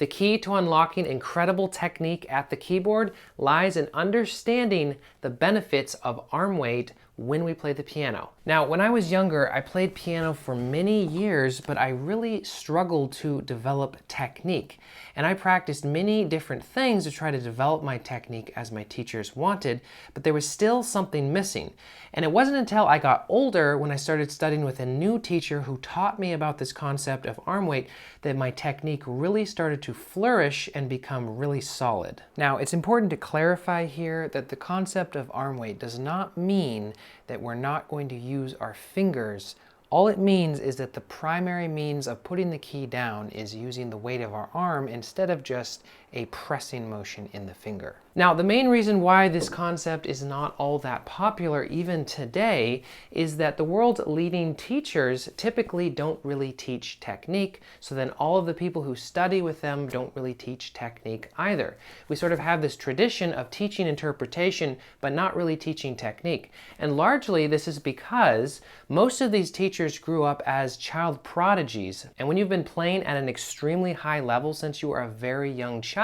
The key to unlocking incredible technique at the keyboard lies in understanding the benefits of arm weight when we play the piano. Now, when I was younger, I played piano for many years, but I really struggled to develop technique. And I practiced many different things to try to develop my technique as my teachers wanted, but there was still something missing. And it wasn't until I got older, when I started studying with a new teacher who taught me about this concept of arm weight, that my technique really started to flourish and become really solid. Now, it's important to clarify here that the concept of arm weight does not mean that we're not going to use our fingers. All it means is that the primary means of putting the key down is using the weight of our arm instead of just a pressing motion in the finger. Now, the main reason why this concept is not all that popular even today is that the world's leading teachers typically don't really teach technique, so then all of the people who study with them don't really teach technique either. We sort of have this tradition of teaching interpretation but not really teaching technique. And largely this is because most of these teachers grew up as child prodigies, and when you've been playing at an extremely high level since you are a very young child,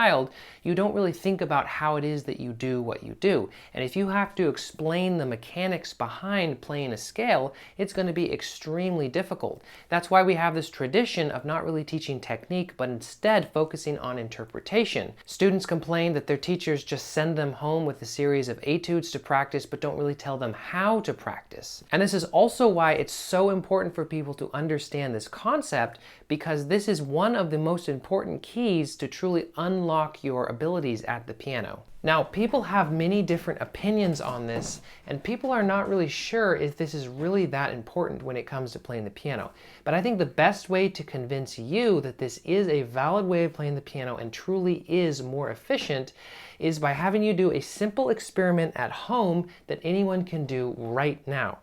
you don't really think about how it is that you do what you do. And if you have to explain the mechanics behind playing a scale, it's going to be extremely difficult. That's why we have this tradition of not really teaching technique, but instead focusing on interpretation. Students complain that their teachers just send them home with a series of etudes to practice, but don't really tell them how to practice. And this is also why it's so important for people to understand this concept, because this is one of the most important keys to truly unlock your abilities at the piano. Now, people have many different opinions on this, and people are not really sure if this is really that important when it comes to playing the piano. But I think the best way to convince you that this is a valid way of playing the piano and truly is more efficient is by having you do a simple experiment at home that anyone can do right now.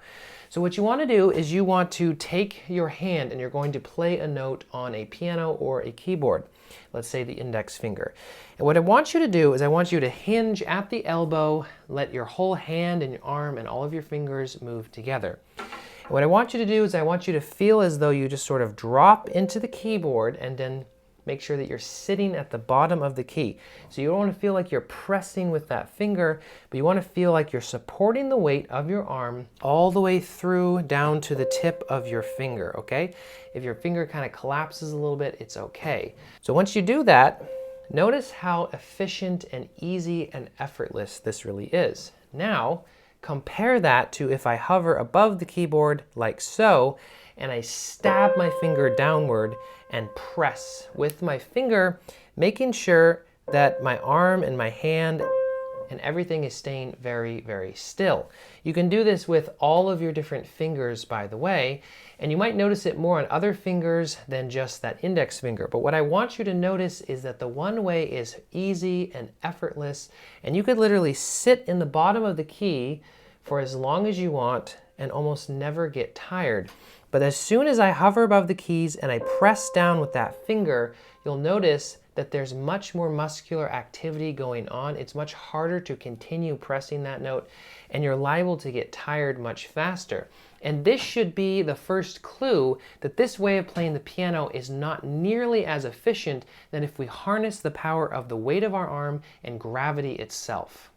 So what you want to do is you want to take your hand and you're going to play a note on a piano or a keyboard. Let's say the index finger. And what I want you to do is I want you to hinge at the elbow, let your whole hand and your arm and all of your fingers move together. And what I want you to do is I want you to feel as though you just sort of drop into the keyboard and then make sure that you're sitting at the bottom of the key. So you don't want to feel like you're pressing with that finger, but you want to feel like you're supporting the weight of your arm all the way through down to the tip of your finger, okay? If your finger kind of collapses a little bit, it's okay. So once you do that, notice how efficient and easy and effortless this really is. Now, compare that to if I hover above the keyboard like so, and I stab my finger downward and press with my finger, making sure that my arm and my hand and everything is staying very, very still. You can do this with all of your different fingers, by the way, and you might notice it more on other fingers than just that index finger. But what I want you to notice is that the one way is easy and effortless, and you could literally sit in the bottom of the key for as long as you want and almost never get tired. But as soon as I hover above the keys and I press down with that finger, you'll notice that there's much more muscular activity going on. It's much harder to continue pressing that note, and you're liable to get tired much faster. And this should be the first clue that this way of playing the piano is not nearly as efficient than if we harness the power of the weight of our arm and gravity itself.